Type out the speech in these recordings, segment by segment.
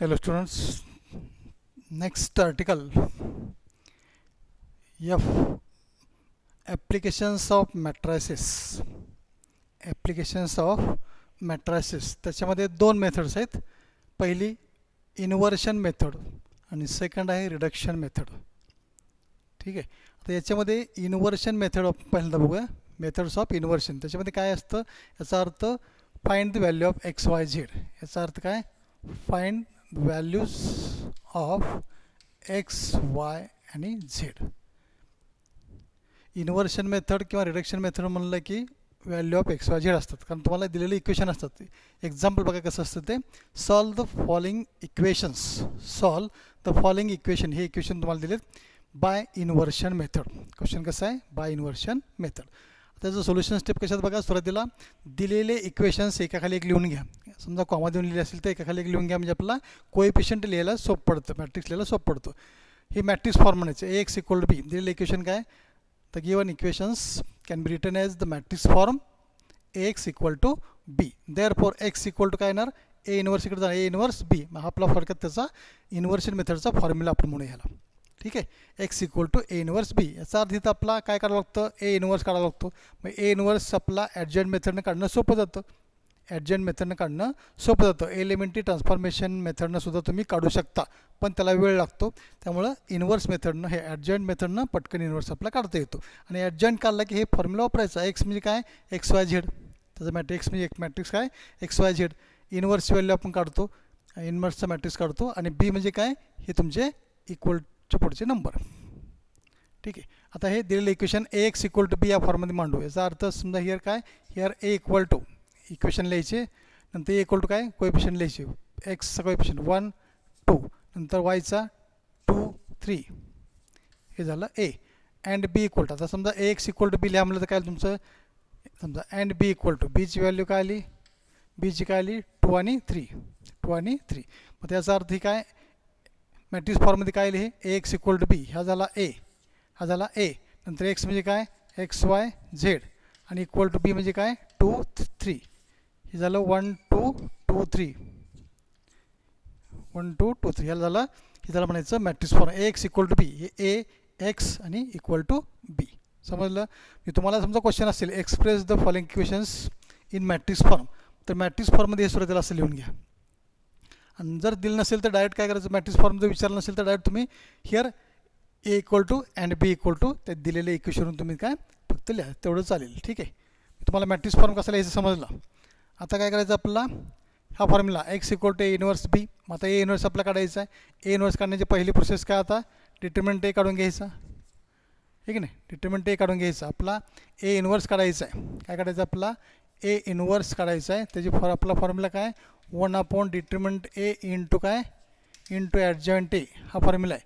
Hello students, next article F applications of matrices. Applications of matrices त्याच्यामध्ये दोन methods आहेत. पहिली इन्व्हर्शन मेथड आणि सेकंड आहे रिडक्शन मेथड. ठीक आहे. आता याच्यामध्ये इन्व्हर्शन मेथड पहिल्यांदा बघूया. मेथड्स ऑफ इन्व्हर्शन त्याच्यामध्ये काय असतं, याचा अर्थ find the value of x Y Z. याचा अर्थ काय, find values of x Y आणि झेड. इन्व्हर्शन मेथड किंवा रिडक्शन मेथड म्हणलं की value of x Y Z असतात, कारण तुम्हाला दिलेले इक्वेशन असतात. एक्झाम्पल बघा कसं असतं ते, solve the following equations. Solve the following equation, हे इक्वेशन तुम्हाला दिलेत बाय इन्व्हर्शन मेथड. क्वेश्चन कसं आहे, बाय इन्व्हर्शन मेथड. त्याचं सोल्युशन स्टेप कशात बघा, सुरुवातीला दिलेले इक्वेशन्स एकाखाली एक लिहून घ्या. समजा कॉमा देऊन लिहिले असेल तर एकाखाली एक लिहून घ्या, म्हणजे आपल्याला कोएफिशियंट लिहायला सोपं पडतं, मॅट्रिक्स लिहायला सोपं पडतं. हे मॅट्रिक्स फॉर्म म्हणायचं, A x equal to B. दिलेलं इक्वेशन काय, the given equations can be written as the matrix form A x equal to B. Therefore X equal to काय येणार, ए इन्व्हर्स इकडे जाणार, ए इन्व्हर्स बी. मग आपला फरक त्याचा इन्व्हर्शन मेथडचा फॉर्म्युला आपण म्हणूया ह्याला. ठीक आहे, x equal to a inverse b. याचा अर्थ इथं आपला काय करावं लागतं, ए इन्व्हर्स काढावं लागतो. मग ए इन्व्हर्स आपला ॲडजंट मेथडनं काढणं सोपं जातं. ॲडजंट मेथडनं काढणं सोपं जातं. एलिमेंटरी ट्रान्सफॉर्मेशन मेथडनं सुद्धा तुम्ही काढू शकता, पण त्याला वेळ लागतो. त्यामुळं इन्व्हर्स मेथडनं, हे ॲडजंट मेथडनं पटकन इन्व्हर्स आपला काढता येतो. आणि ॲडजंट काढला की हे फॉर्म्युला वापरायचा. एक्स म्हणजे काय, एक्स वाय झेड. त्याचं मॅट्रिक्स म्हणजे एक मॅट्रिक्स काय, x Y Z. Inverse value आपण काढतो, इन्व्हर्सचा मॅट्रिक्स काढतो. आणि बी म्हणजे काय, हे तुमचे इक्वलच्या पुढचे नंबर. ठीक आहे. आता हे दिलेलं equation a x equal to b या फॉर्ममध्ये मांडू. याचा अर्थ समजा हिअर काय, here A equal to equation लिहायचे, नंतर ए इक्वल टू काय, कोएफिशियंट लिहायचे. एक्सचा कोएफिशियंट 1 2, नंतर वायचा 2 3, हे झालं ए. अँड बी इक्वल टू, आता समजा ए एक्स इक्वल टू बी लिहा म्हणलं तर काय तुमचं, समजा अँड बी इक्वल टू, बीची व्हॅल्यू काय आली, बीची काय आली 2 आणि 3, 2 आणि 3. मग त्याचा अर्थ ही काय, मॅट्रिक्स फॉर्ममध्ये काय लिहे, ए एक्स इक्वल टू बी. हा झाला ए, हा झाला ए. नंतर एक्स म्हणजे काय, एक्स वाय झेड. आणि इक्वल टू बी म्हणजे काय, 2 3. हे झालं 1 2 2 3, 1 2 2 3. ह्याला झालं, हे झालं म्हणायचं matrix form A x equal to b. हे ए एक्स आणि इक्वल टू बी. समजलं. मी तुम्हाला समजा क्वेश्चन असेल, express the following equations in matrix form, तर मॅट्रिक्स फॉर्ममध्ये हे सुरुवातीला असं लिहून घ्या. आणि जर दिलं नसेल तर डायरेक्ट काय करायचं, मॅट्रिक्स फॉर्म जर विचारलं नसेल तर डायरेक्ट तुम्ही here A equal to and B equal to त्यात दिलेले इक्वेशन तुम्ही काय फक्त लिहा, तेवढं चालेल. ठीक आहे. तुम्हाला मॅट्रिक्स फॉर्म कसा लिहायचं समजलं. आता काय करायचं आपल्याला, हा formula x equal to a inverse b. मग आता ए इन्व्हर्स आपला काढायचा आहे. ए इन्व्हर्स काढण्याची पहिली प्रोसेस काय, आता डिटर्मिनंट ए काढून घ्यायचा. ठीक आहे, नाही डिटर्मिनंट ए काढून घ्यायचा. आपला ए इन्व्हर्स काढायचा आहे. काय काढायचं आपला, ए इन्व्हर्स काढायचा आहे. त्याची आपला फॉर्म्युला काय, 1 अपॉन डिटर्मिनंट ए इंटू काय, इंटू ॲडजॉइंट ए. हा फॉर्म्युला आहे.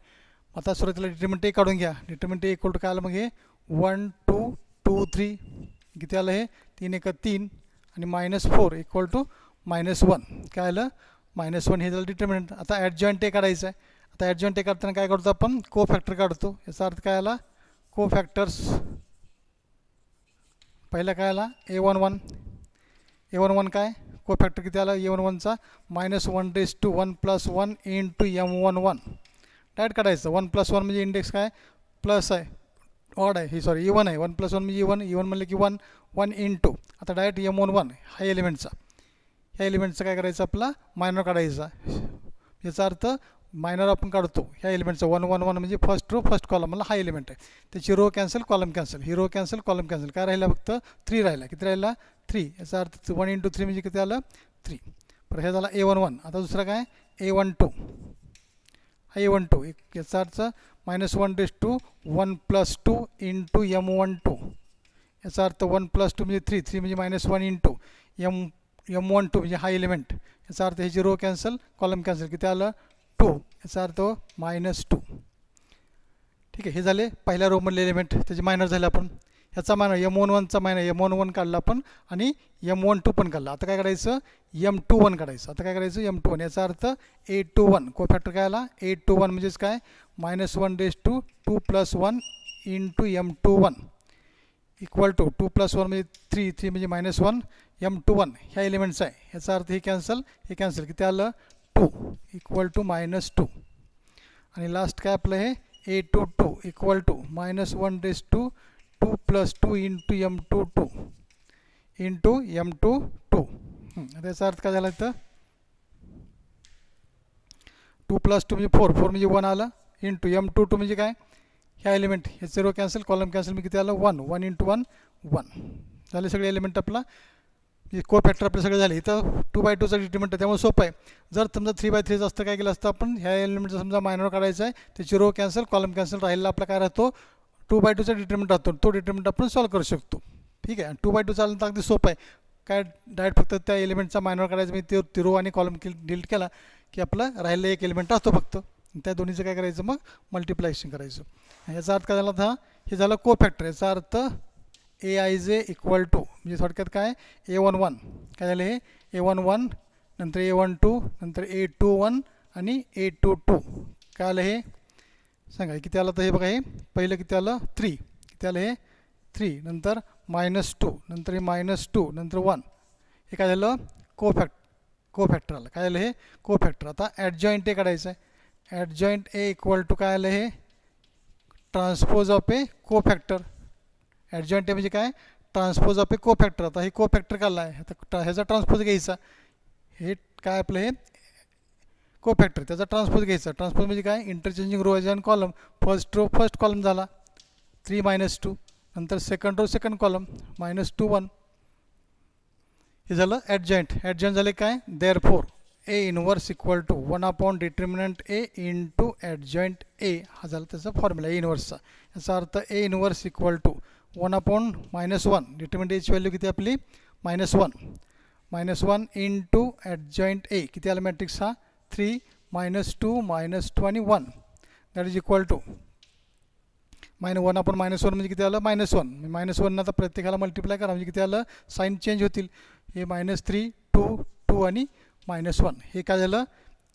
आता सुरुवातीला डिटर्मिनंट ए काढून घ्या. डिटर्मिनंट ए इक्वल टू काय आलं, मग हे 1 2 2 3, किती आलं हे 3 1 3, आणि -4 इक्वल टू -1. काय आलं, -1. हे झालं डिटर्मिनंट. आता ॲडजॉइंट ए काढायचं आहे. आता ॲडजॉइंट ए काढताना काय करतो आपण, को फॅक्टर काढतो. याचा अर्थ काय आला, को फॅक्टर्स. पहिला काय आला, A11. A11 काय, को फॅक्टर किती आला A11चा, -1 + 1 इंटू M11. डायरेक्ट काढायचं. 1 + 1 म्हणजे इंडेक्स काय, प्लस आहे, ऑड आहे, ही सॉरी इवन आहे. 1 + 1 म्हणजे इवन, इवन म्हणलं की 1 1 इंटू. आता डायरेक्ट M11 हा एलिमेंटचा, ह्या एलिमेंटचा काय करायचं, आपला मायनर काढायचा. याचा अर्थ मायनर आपण काढतो ह्या एलिमेंटचा. 1 1 1 म्हणजे फर्स्ट रो फर्स्ट कॉलम, मला हा एलिमेंट आहे. त्याची रो कॅन्सल, कॉलम कॅन्सल, ही रो कॅन्सल, कॉलम कॅन्सल. काय राहिला, फक्त 3 राहिला. किती राहिला, 3. याचा अर्थ 1 इंटू 3 म्हणजे किती आलं, 3. बरं, हे झाला A11. आता दुसरा काय, A12. हा A12, याचा अर्थ -1 1 + 2 इंटू M12. याचा अर्थ 1 + 2 म्हणजे 3, 3 म्हणजे -1 इंटू M12 म्हणजे हा एलिमेंट. याचा अर्थ ह्याची रो कॅन्सल, कॉलम कॅन्सल, किती आलं 2. याचा अर्थ -2. ठीक आहे. हे झाले पहिल्या रोमधले एलिमेंट, त्याचे मायनर झाले. आपण ह्याचा मायनर M11चा मायनर M11 काढला आपण, आणि M12 पण काढला. आता काय करायचं, M21 काढायचं. आता काय करायचं, M21. याचा अर्थ A21, को फॅक्टर काय आला, A21 म्हणजेच काय, -1 2 + 1 इंटू M21 इक्वल टू 2 + 1 म्हणजे 3, 3 म्हणजे -1 M21 ह्या एलिमेंटचा आहे. याचा अर्थ हे कॅन्सल, हे कॅन्सल, किती आलं 2. इक्वल टू -2 आणि लास्ट काय आपलं हे a22 equal to -1 2 + 2 into m22 into m22. आता याचा अर्थ काय झाला इथं 2 + 2 म्हणजे 4 म्हणजे 1 आलं इंटू m22 म्हणजे काय ह्या एलिमेंट हे 0 कॅन्सल कॉलम कॅन्सल मी किती आलं 1 इंटू 1 1 झाले सगळे एलिमेंट आपला को फॅक्टर आपले सगळे झाले. इथं 2/2चा डिटरमिनंट आहे त्यामुळे सोपं आहे. जर समजा 3/3 असतं काय केलं असतं आपण ह्या एलिमेंटचा समजा मायनर काढायचा आहे त्याची रो कॅन्सल कॉलम कॅन्सल राहिलेला आपला काय राहतो 2/2चा डिटरमिनंट राहतो तो डिटरमिनंट आपण सॉल्व्ह करू शकतो. ठीक आहे 2/2 चालणं तर अगदी सोपं आहे काय डायरेक्ट फक्त त्या एलिमेंटचा मायनर काढायचा मी ते रो आणि कॉलम डिलीट केला की आपलं राहिलेलं एक एलिमेंट असतो फक्त त्या दोन्हीचं काय करायचं मग मल्टिप्लायशन करायचं. याचा अर्थ काय झाला था हे झालं को फॅक्टर याचा अर्थ aij इक्वल टू म्हणजे थोडक्यात काय a11 काय झालं हे a11 नंतर a12 नंतर a21 आणि a22 काय आलं हे सांगा किती आलं तर हे बघा हे पहिलं किती आलं 3 किती आलं हे 3 नंतर -2 नंतर हे -2 नंतर 1 हे काय झालं को फॅक्टर आलं काय झालं हे को फॅक्टर. आता ॲडजॉईंट ए काढायचं आहे ॲडजॉईंट ए इक्वल टू काय आलं हे ट्रान्सपोज ऑफ ए को फॅक्टर ॲडजॉईंट ए म्हणजे काय ट्रान्सपोज ऑफ ए को फॅक्टर. आता हे को फॅक्टर काढला आहे आता ह्याचा ट्रान्सपोज घ्यायचा हे काय आपलं हे को फॅक्टर त्याचा ट्रान्सपोज घ्यायचा ट्रान्सपोज म्हणजे काय interchanging row and column first row first column झाला 3 - 2 नंतर सेकंड रो सेकंड कॉलम -2 1 हे झालं ॲडजॉईंट झाले काय therefore a inverse equal to 1 determinant a into adjoint a हा झाला त्याचा फॉर्म्युला ए इनवर्सचा. याचा अर्थ a inverse equal to 1/-1 determinant एची व्हॅल्यू किती आपली -1 इंटू ॲडजॉईंट ए किती आलं मॅट्रिक्स हा 3 -2 -2 आणि 1 दॅट इज इक्वल टू -1/-1 म्हणजे किती आलं -1 -1 आता प्रत्येकाला मल्टिप्लाय करा म्हणजे किती आलं साईन चेंज होतील हे -3 2 2 आणि -1 हे काय झालं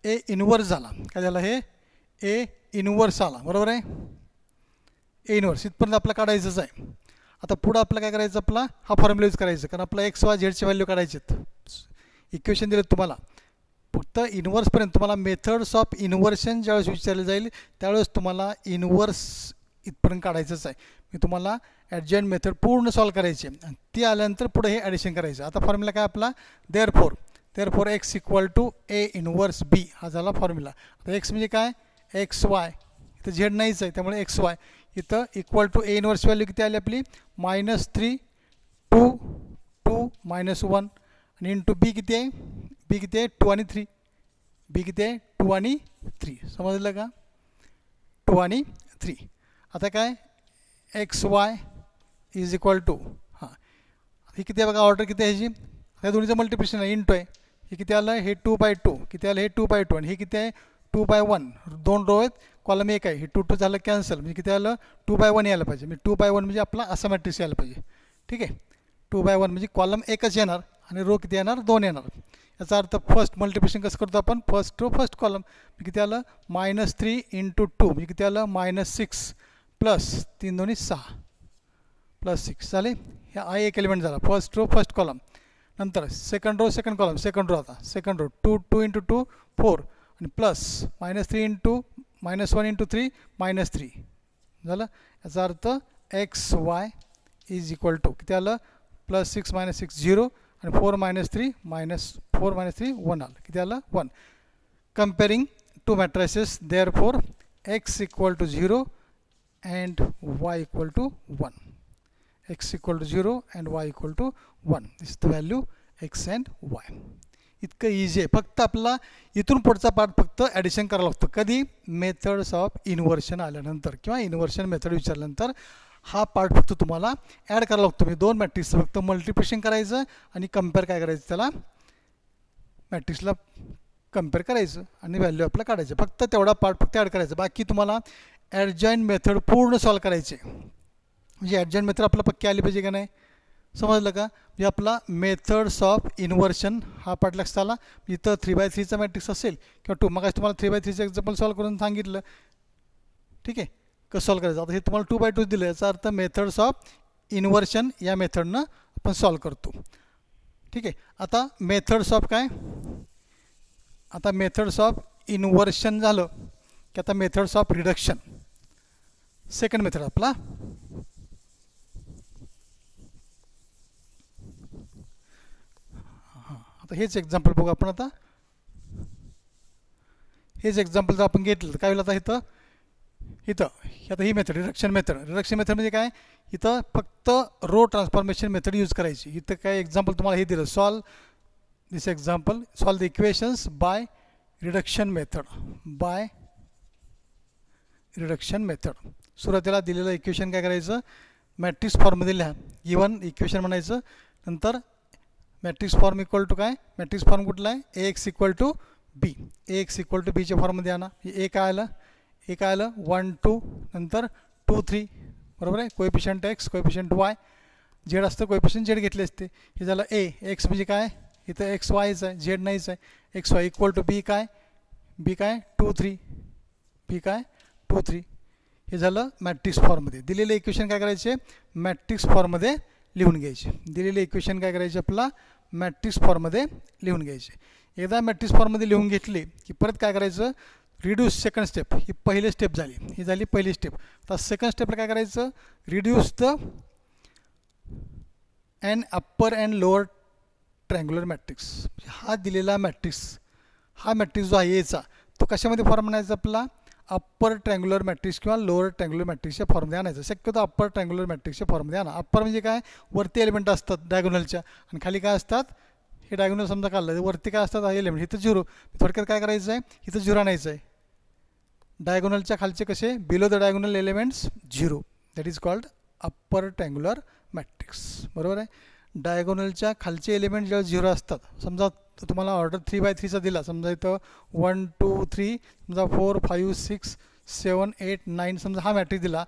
ए इनवर्स झाला काय झालं हे ए इनवर्स आला बरोबर आहे ए इनवर्स इथपर्यंत आपलं काढायचंच आहे. आता पुढं आपलं काय करायचं आपला हा फॉर्म्युला यूज करायचं कारण आपला XY झेडची व्हॅल्यू काढायची इक्वेशन दिलेत तुम्हाला फक्त इनवर्सपर्यंत तुम्हाला मेथड्स ऑफ इन्व्हर्शन ज्यावेळेस विचारले जाईल त्यावेळेस तुम्हाला इनवर्स इथपर्यंत काढायचंच आहे. मी तुम्हाला ॲडजॉईंट मेथड पूर्ण सॉल्व करायची आणि ती आल्यानंतर पुढे हे ॲडिशन करायचं. आता फॉर्म्युला काय आपला therefore x equal to A inverse b हा झाला फॉर्म्युला. आता एक्स म्हणजे काय XY इथं झेड नाहीच आहे त्यामुळे XY इथं equal to A inverse value किती आली आपली -3 2 2 -1 आणि इंटू बी किती आहे 2 आणि 3 बी किती आहे 2 आणि 3 समजलं का 2 आणि 3. आता काय XY इज इक्वल टू हां हे किती आहे बघा ऑर्डर किती आहे ह्याची ह्या दोन्हीचं मल्टिप्लिकेशन आहे इंटू आहे हे किती आलं हे 2/2 किती आलं हे 2/2 आणि हे किती आहे 2/1 दोन रो आहेत कॉलम एक आहे हे 2 झालं कॅन्सल म्हणजे किती आलं 2/1 यायला पाहिजे मी 2/1 म्हणजे आपला असा मॅट्रिक्स यायला पाहिजे. ठीक आहे 2/1 म्हणजे कॉलम एकच येणार आणि रो किती येणार 2 येणार. याचा अर्थ फर्स्ट मल्टिप्लिकेशन कसं करतो आपण फर्स्ट रो फर्स्ट कॉलम किती आलं -3 इंटू 2 म्हणजे किती आलं -6 प्लस 3 2 6 प्लस 6 झाले हे आहे एक एलिमेंट झाला फर्स्ट रो फर्स्ट कॉलम. नंतर second row second column second row आता सेकंड रो 2 इंटू 2 4 आणि प्लस -3 इंटू -1 इंटू 3 -3 झालं. याचा अर्थ XY इज इक्वल टू किती आलं +6 -6 0 आणि 4 -3 1 आलं किती आलं 1. Comparing two matrices therefore x equal to 0 and y equal to 1 x equal to 0 and y equal to 1 this is the value x and y. इतकं इझी आहे फक्त आपला इथून पुढचा पार्ट फक्त ॲडिशन करावं लागतं कधी मेथड्स ऑफ इन्व्हर्शन आल्यानंतर किंवा इन्व्हर्शन मेथड विचारल्यानंतर हा पार्ट फक्त तुम्हाला ॲड करावा लागतो. मी दोन मॅट्रिक्सचं फक्त मल्टिप्लिकेशन करायचं आणि कम्पेअर काय करायचं त्याला मॅट्रिक्सला कम्पेअर करायचं आणि व्हॅल्यू आपला काढायचं फक्त तेवढा पार्ट फक्त ॲड करायचं. बाकी तुम्हाला ॲडजॉईंट मेथड पूर्ण सॉल्व करायचे म्हणजे ॲडजॉईंट मेथड आपला पक्की आली पाहिजे का नाही समजलं का. म्हणजे आपला मेथड्स ऑफ इन्व्हर्शन हा पार्ट लक्षात आला. इथं 3/3चा मॅट्रिक्स असेल किंवा मग तुम्हाला 3/3चं एक्झाम्पल सॉल्व करून सांगितलं. ठीक आहे कसं सॉल्व करायचं. आता हे तुम्हाला 2/2 दिलं याचा अर्थ मेथड्स ऑफ इन्व्हर्शन या मेथडनं आपण सॉल्व करतो. ठीक आहे आता मेथड्स ऑफ काय आता मेथड्स ऑफ इन्व्हर्शन झालं की आता methods of reduction. Second method आपला आता हेच एक्झाम्पल बघू आपण. आता हेच एक्झाम्पल जर आपण घेतलं तर काय होईल. आता इथं आता ही मेथड रिडक्शन मेथड म्हणजे काय, इथं फक्त रो ट्रान्सफॉर्मेशन मेथड यूज करायची. इथं काय एक्झाम्पल तुम्हाला हे दिलं, solve this example, solve the equations by reduction method. सुरुवातीला दिलेलं इक्वेशन काय करायचं, मॅट्रिक्स फॉर्ममध्ये लिहा, गिवन इक्वेशन म्हणायचं. नंतर मॅट्रिक्स फॉर्म इक्वल टू काय, मॅट्रिक्स फॉर्म कुठला आहे, AX इक्वल टू बी. AX इक्वल टू बीच्या फॉर्ममध्ये आणा. ए काय आलं 1 2 नंतर 2 3 बरोबर आहे. Coefficient x coefficient Y, Z असतं कोएफिशियंट झेड घेतले असते. हे झालं एक्स म्हणजे काय, इथं एक्स वायच आहे, झेड नाहीच आहे. एक्स वाय इक्वल टू बी काय 2 3 हे झालं मॅट्रिक्स फॉर्ममध्ये. दिलेले इक्वेशन काय करायचे, मॅट्रिक्स फॉर्ममध्ये लिहून घ्यायचे. दिलेले इक्वेशन काय करायचे, आपला मॅट्रिक्स फॉर्ममध्ये लिहून घ्यायचे. एकदा मॅट्रिक्स फॉर्ममध्ये लिहून घेतली की परत काय करायचं, रिड्यूस सेकंड स्टेप. ही पहिली स्टेप झाली, ही झाली पहिली स्टेप. आता सेकंड स्टेपला काय करायचं, reduce the and upper and lower triangular matrix. हा दिलेला मॅट्रिक्स, हा मॅट्रिक्स जो आहे याचा, तो कशामध्ये फॉर्म आणायचा, आपला अप्पर ट्रँग्युलर मॅट्रिक्स किंवा लोअर ट्रँग्युलर मॅट्रिक्सच्या फॉर्ममध्ये आणायचं. शक्यतो अप्पर ट्रँग्युलर मॅट्रिक्सच्या फॉर्ममध्ये आणा. अप्पर म्हणजे काय, वरती एलिमेंट असतात डायगोनलच्या आणि खाली काय असतात, हे डायगोनल समजा काढलं, वरती काय असतात एलिमेंट, इथं झिरो. थोडक्यात काय करायचं आहे, इथं झिरो आणायचं आहे. डायगोनलच्या खालचे कसे, below the diagonal elements zero, that is called upper triangular matrix. बरोबर आहे. डायगोनलच्या खालचे एलिमेंट जेव्हा झिरो असतात, समजा तुम्हाला ऑर्डर 3x3चा दिला, समजा इथं 1 2 3 समजा 4 5 6 7 8 9 समजा हा मॅट्रिक्स दिला.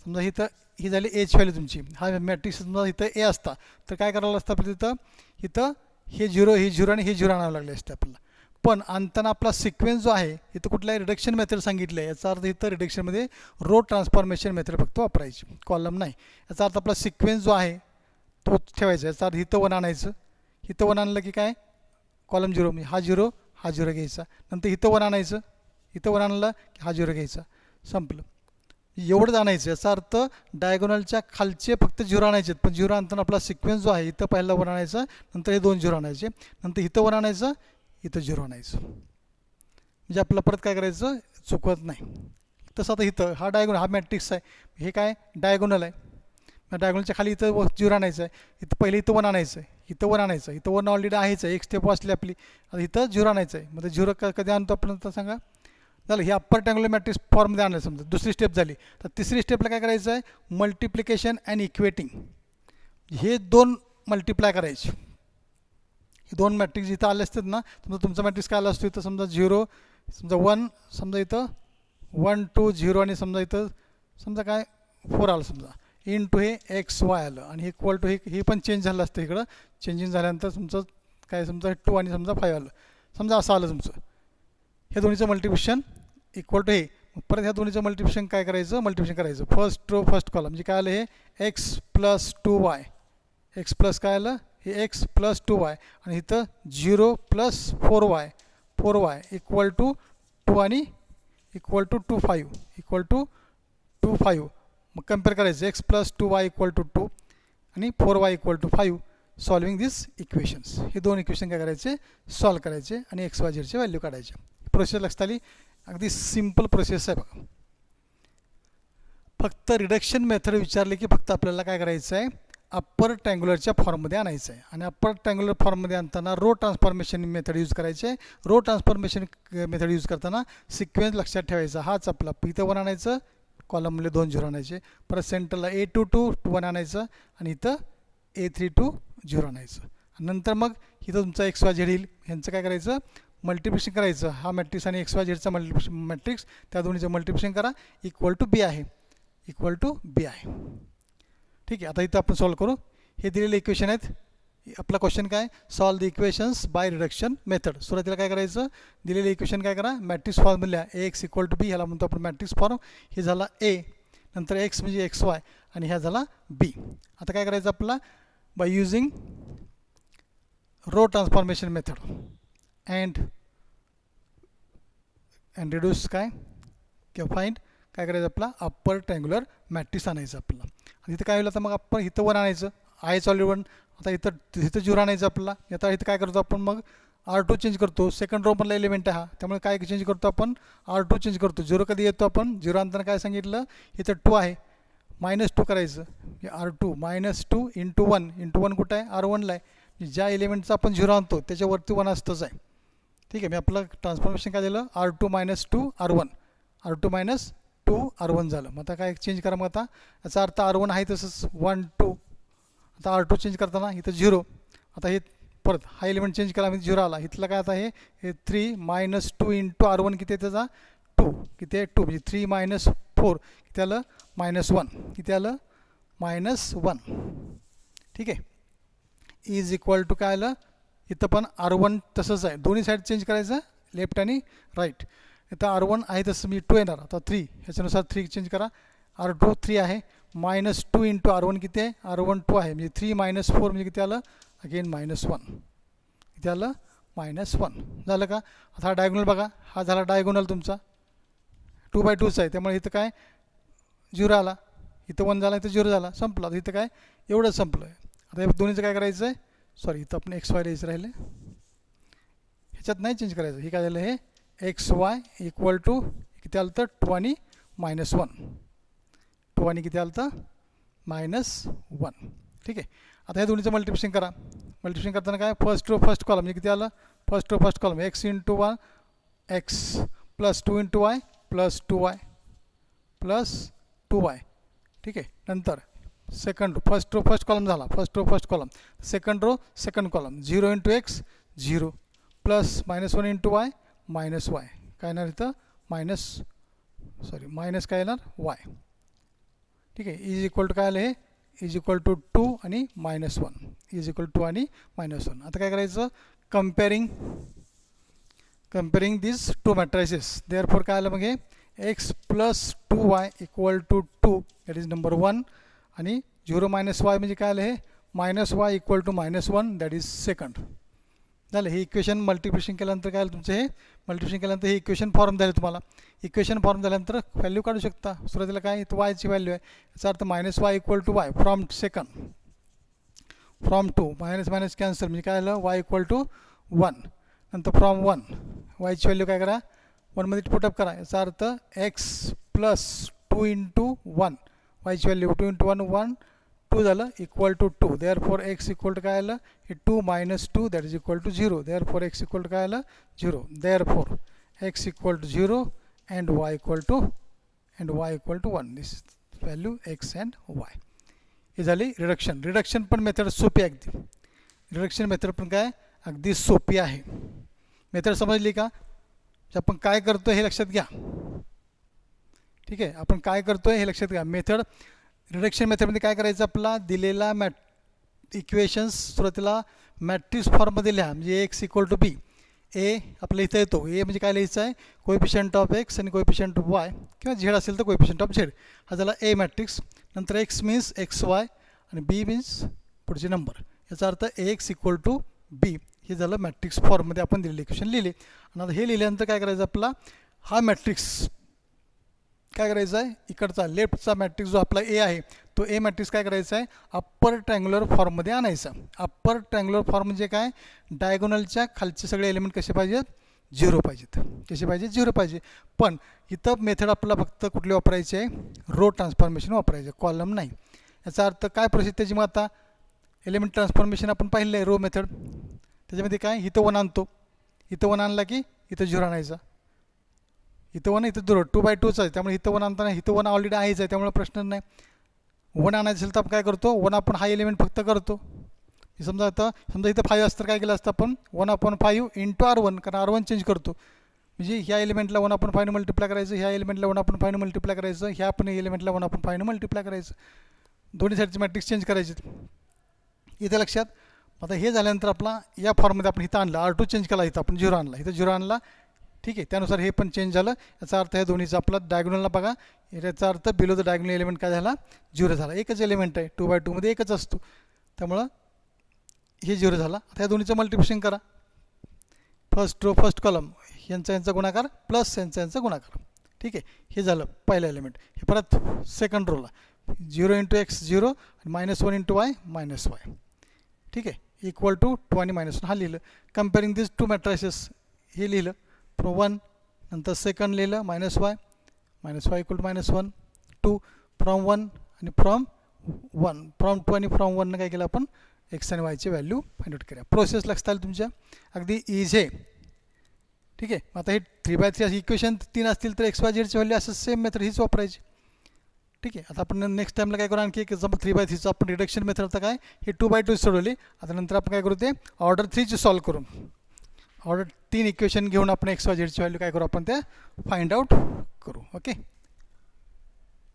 समजा इथं ही झाली एच व्हॅल्यू तुमची, हा मॅट्रिक्स समजा इथं ए असता तर काय करायला असतं आपलं, इथं हे झिरो आणि हे झिरो आणावं लागले असते आपल्याला. पण आणताना आपला सिक्वेन्स जो आहे इथं कुठलाही रिडक्शन मेथड सांगितलं आहे, याचा अर्थ इथं रिडक्शनमध्ये रो ट्रान्सफॉर्मेशन मेथड फक्त वापरायची, कॉलम नाही. याचा अर्थ आपला सिक्वेन्स जो आहे तो ठेवायचा. याचा अर्थ इथं 1 आणायचं, इथं 1 आणलं की काय, कॉलम झिरो, हा झिरो घ्यायचा. नंतर इथं 1 आणायचं, इथं 1 आणलं की हा झिरो घ्यायचा, संपलं. एवढंच आणायचं. याचा अर्थ डायगोनलच्या खालचे फक्त झिरो आणायचे, पण झिरो आणताना आपला सिक्वेन्स जो आहे इथं पहिला 1 आणायचं, नंतर हे 2 झिरो आणायचे, नंतर इथं 1 आणायचं, इथं झिरो आणायचं. म्हणजे आपल्याला परत काय करायचं, चुकवत नाही. तसं आता इथं हा डायगोनल, हा मॅट्रिक्स आहे, हे काय डायगोनल आहे. डायगोनलच्या खाली इथं झिरो आणायचं आहे, इथं पहिले इथं 1 आणायचं आहे, इथं 1 आणायचं, इथं 1 ऑलरेडी आहेच आहे, एक स्टेप वाचली आपली. आता इथं झिरो आणायचं आहे. मग ते झिरो कधी आणतो आपण, तर सांगा. झालं, हे अप्पर ट्रँग्युलर मॅट्रिक्स फॉर्ममध्ये आणलं समजा, दुसरी स्टेप झाली. तर तिसरी स्टेपला काय करायचं आहे, मल्टिप्लिकेशन अँड इक्वेटिंग. हे 2 मल्टिप्लाय करायचे. हे 2 मॅट्रिक्स इथं आले असतात ना, समजा तुमचा मॅट्रिक्स काय आला असतो, इथं समजा 0 समजा 1 समजा इथं 1 2 0 आणि समजा इथं समजा काय 4 आलं समजा, इन टू हे एक्स वाय आलं आणि हे इक्वल टू हे पण चेंज झालं असतं. इकडं चेंजिंग झाल्यानंतर तुमचं काय समजा 2 आणि समजा 5 आलं, समजा असं आलं तुमचं. ह्या दोन्हीचं मल्टिप्लिकेशन इक्वल टू हे. परत ह्या दोन्हीचं मल्टिप्लिकेशन काय करायचं, मल्टिप्लिकेशन करायचं. फर्स्ट रो फर्स्ट कॉलम म्हणजे काय आलं, हे x plus 2y, x plus काय आलं, हे एक्स प्लस 2y आणि इथं 0 प्लस 4y इक्वल टू 2 आणि इक्वल टू 2 5 इक्वल टू 2 5. मग कम्पेअर करायचं, x plus 2y equal to 2 आणि 4y equal to 5. Solving this equations, हे 2 इक्वेशन काय करायचे, सॉल्व करायचे आणि एक्स वाय झेडचे व्हॅल्यू काढायचे. प्रोसेस लक्षात आली, अगदी सिम्पल प्रोसेस आहे बघा. फक्त रिडक्शन मेथड विचारले की फक्त आपल्याला काय करायचं आहे, अप्पर ट्रँग्युलरच्या फॉर्ममध्ये आणायचं आहे. आणि अप्पर ट्रँग्युलर फॉर्ममध्ये आणताना रो ट्रान्सफॉर्मेशन मेथड यूज करायचे. रो ट्रान्सफॉर्मेशन मेथड यूज करताना सिक्वेन्स लक्षात ठेवायचा, हाच आपला. इथं 1 आणायचं, कॉलममध्ये 2 झिरो आणायचे, परत सेंटरला A2 2 1 आणायचं आणि इथं A3 2 0 आणायचं. नंतर मग इथं तुमचा एक्स वाय झेड येईल, ह्यांचं काय करायचं, मल्टिप्लिकेशन करायचं. हा मॅट्रिक्स आणि एक्स वाय झेडचा मॅट्रिक्स, त्या दोन्हीचं मल्टिप्लिकेशन करा, इक्वल टू बी आहे, इक्वल टू बी आहे. ठीक आहे. आता इथं आपण सॉल्व करू. हे दिलेले इक्वेशन आहेत. आपला क्वेश्चन काय, solve the equations by reduction method. सुरुवातीला काय करायचं, दिलेले इक्वेशन काय करा, मॅट्रिक्स फॉर्मला एक्स इक्वल टू बी, ह्याला म्हणतो आपण मॅट्रिक्स फॉर्म. हे झाला ए, नंतर एक्स म्हणजे एक्स वाय आणि ह्या झाला बी. आता काय करायचं आपल्याला, by using row transformation method and and reduce काय किंवा फाइंड काय करायचं आपला अप्पर ट्रँग्युलर मॅट्रिक्स आणायचं आपल्याला. आणि इथं काय होईल आता मग आपण इथं 1 आणायचं आहेच ऑलरेडी 1. आता इथं 0 आणायचं आपल्याला. आता इथं काय करतो आपण मग R2 चेंज करतो. सेकंड रो मधला एलिमेंट आहे हा, त्यामुळे काय चेंज करतो आपण R2 चेंज करतो. 0 कधी येतो आपण 0 आणताना काय सांगितलं इथं 2 आहे -2 करायचं. R2 -2 इंटू 1 कुठं आहे R1ला आहे. ज्या एलिमेंटचा आपण 0 आणतो त्याच्यावरती 1 असतंच आहे. ठीक आहे. मी आपलं ट्रान्सफॉर्मेशन काय दिलं R2 -2 R1 R2 -2 R1 झालं. मग आता काय चेंज करा. मग आता याचा अर्थ R1 आहे तसंच 1 2. आता R2 चेंज करताना इथं 0. आता हे परत हा एलिमेंट चेंज केला म्हणजे 0 आला. इथलं काय आता हे 3 -2 इंटू R1 किती आहे त्याचा 2 किती आहे 2 म्हणजे 3 -4 किती आलं -1 किती आलं -1. ठीक आहे. इज इक्वल टू काय आलं इथं पण R1 तसंच आहे. दोन्ही साईड चेंज करायचं लेफ्ट आणि राईट. इथं R1 आहे तसं मी 2 येणार. आता 3 ह्याच्यानुसार 3 चेंज करा. R2 3 आहे -2 इंटू R1 किती आहे R1 2 आहे म्हणजे 3 -4 म्हणजे किती आलं अगेन -1 किती आलं -1 झालं का. आता हा डायगोनल बघा हा झाला डायगोनल तुमचा 2/2चा आहे त्यामुळे इथं काय 0 आला. इथं 1 झाला इथं 0 झाला संपला. आता इथं काय एवढं संपलं आहे. आता या दोन्हीचं काय करायचं आहे सॉरी इथं आपण XY लिहायचं राहिले ह्याच्यात नाही चेंज करायचं. हे काय झालं हे XY इक्वल टू किती आलं तर 2 आणि -1 2 आणि किती आलं तर -1. ठीक आहे. आता ह्या दोन्हीचं मल्टिप्लिकेशन करा. मल्टिप्लिकेशन करताना काय फर्स्ट कॉलम म्हणजे किती आलं first column x into 1 x plus 2 into y plus 2y plus 2y. ठीक आहे. नंतर सेकंड फर्स्ट कॉलम झाला first column second column 0 into x 0 plus -1 into y -y काय येणार इथं मायनस काय येणार y. ठीक आहे. इज इक्वल टू काय आलं हे इज इक्वल टू 2 आणि -1 इज इक्वल टू 2 आणि -1. आता काय करायचं comparing this two matrices. Therefore काय आलं मग हे x plus 2y equal to 2 that is number 1 आणि 0 -y म्हणजे काय आलं हे -y equal to -1 that is second. झालं. हे इक्वेशन मल्टिप्लिकेशन केल्यानंतर काय आलं तुमचं हे मल्टिप्लिकेशन केल्यानंतर हे इक्वेशन फॉर्म झाले तुम्हाला. इक्वेशन फॉर्म झाल्यानंतर व्हॅल्यू काढू शकता. सुरुवातीला काय तर वायची व्हॅल्यू आहे याचा अर्थ -y equal to y from second from 2 minus cancel म्हणजे काय आलं y इक्वल टू 1 नंतर फ्रॉम 1 वायची व्हॅल्यू काय करा 1 मध्ये पुटअप करा. याचा अर्थ x प्लस 2 इंटू 1 वायची व्हॅल्यू 2 इंटू 1 2 झालं equal to 2. Therefore x equal to काय आलं हे 2 -2 that is equal to 0. Therefore x equal to काय आलं 0. Therefore x equal to 0 and y equal to 1 this value x and y. हे झाली reduction पण मेथड सोपी आहे अगदी. रिडक्शन मेथड पण काय अगदी सोपी आहे. मेथड समजली का. आपण काय करतो हे लक्षात घ्या. ठीक आहे. आपण काय करतो हे लक्षात घ्या. रिडक्शन मेथडमध्ये काय करायचं आपला दिलेला इक्वेशन्स सुरुवातीला मॅट्रिक्स फॉर्ममध्ये लिहा म्हणजे x इक्वल टू बी. ए आपल्या इथं येतो ए म्हणजे काय लिहायचं आहे कोएफिशियंट ऑफ x आणि कोएफिशियंट ऑफ y किंवा झेड असेल तर कोएफिशियंट ऑफ झेड. हा झाला ए मॅट्रिक्स. नंतर x मीन्स XY आणि बी मीन्स पुढचे नंबर. याचा अर्थ x इक्वल टू बी हे झालं मॅट्रिक्स फॉर्ममध्ये आपण दिलेलं इक्वेशन लिहिले. आणि आता हे लिहिल्यानंतर काय करायचं आपला हा मॅट्रिक्स काय करायचं आहे इकडचा लेफ्टचा मॅट्रिक्स जो आपला ए आहे तो ए मॅट्रिक्स काय करायचा आहे अप्पर ट्रँग्युलर फॉर्ममध्ये आणायचा. अप्पर ट्रँग्युलर फॉर्म म्हणजे काय डायगोनलच्या खालचे सगळे एलिमेंट कसे पाहिजेत 0 पाहिजेत. कसे पाहिजे 0 पाहिजे. पण इथं मेथड आपल्याला फक्त कुठली वापरायची आहे रो ट्रान्सफॉर्मेशन वापरायचे कॉलम नाही. याचा अर्थ काय प्रोसेस त्याची मग आता एलिमेंट ट्रान्सफॉर्मेशन आपण पाहिलं आहे रो मेथड. त्याच्यामध्ये काय इथं 1 आणतो इथं 1 आणला की इथं 0 आणायचा इथं 1 इथं 0 2/2च आहे त्यामुळे इथं 1 आणताना इथं 1 ऑलरेडी आहेच आहे त्यामुळे प्रश्न नाही. 1 आणायचं असेल तर आपण काय करतो 1 आपण हा एलिमेंट फक्त करतो. समजा इथं 5 असतं काय केलं असतं आपण 1/5 इंटू R1 कारण R1 चेंज करतो म्हणजे ह्या एलिमेंटला 1/5 ने मल्टिप्लाय करायचं ह्या एलिमेंटला 1/5 ने मल्टिप्लाय करायचं ह्या पण एलिमेंटला 1/5 ने मल्टिप्लाय करायचं. दोन्ही साईडचे मॅट्रिक्स चेंज करायचे इथं लक्षात. आता हे झाल्यानंतर आपला या फॉर्ममध्ये आपण इथं आणलं R2 चेंज केला इथं आपण 0 आणला इथं 0 आणला. ठीक आहे. त्यानुसार हे पण चेंज झालं. याचा अर्थ ह्या दोन्हीचा आपला डायगोनलला बघा याचा अर्थ बिलो द डायगोनल एलिमेंट काय झाला 0 झाला. एकच एलिमेंट आहे 2/2 मध्ये एकच असतो त्यामुळं हे 0 झाला. आता या दोन्हीचं मल्टिप्लिकेशन करा. फर्स्ट कॉलम यांचा गुणाकार प्लस यांचा गुणाकार. ठीक आहे, हे झालं पहिलं एलिमेंट. हे परत सेकंड रोला 0 into x 0 -1 into Y -y. ठीक आहे, इक्वल टू 2 आणि -1 हा लिहिलं. कम्पेअरिंग दिस टू मॅट्रायसेस हे लिहिलं फ्रॉम 1, नंतर सेकंड लिहिलं -y इक्वल टू -1 2 फ्रॉम 1 आणि फ्रॉम 2 आणि फ्रॉम 1 काय केलं आपण एक्स आणि वायची व्हॅल्यू फाइंड आउट करूया. प्रोसेस लक्षात आली तुमच्या, अगदी इझी आहे. ठीक आहे, आता हे 3/3 इक्वेशन 3 असतील तर एक्स वाय झेडची व्हॅल्यू असं सेम मेथड हीच वापरायची. ठीक आहे, आता आपण नेक्स्ट टाईमला काय करू, आणखी एक एक्झाम्पल 3/3चं आपण रिडक्शन मेथड. आता काय हे 2/2 सोडवली. आता नंतर आपण काय करू ते ऑर्डर 3ची सॉल्व करू. ऑर्डर 3 इक्वेशन घेऊन आपण एक्स वाय झेडची व्हॅल्यू काय करू आपण ते फाइंड आउट करू. ओके.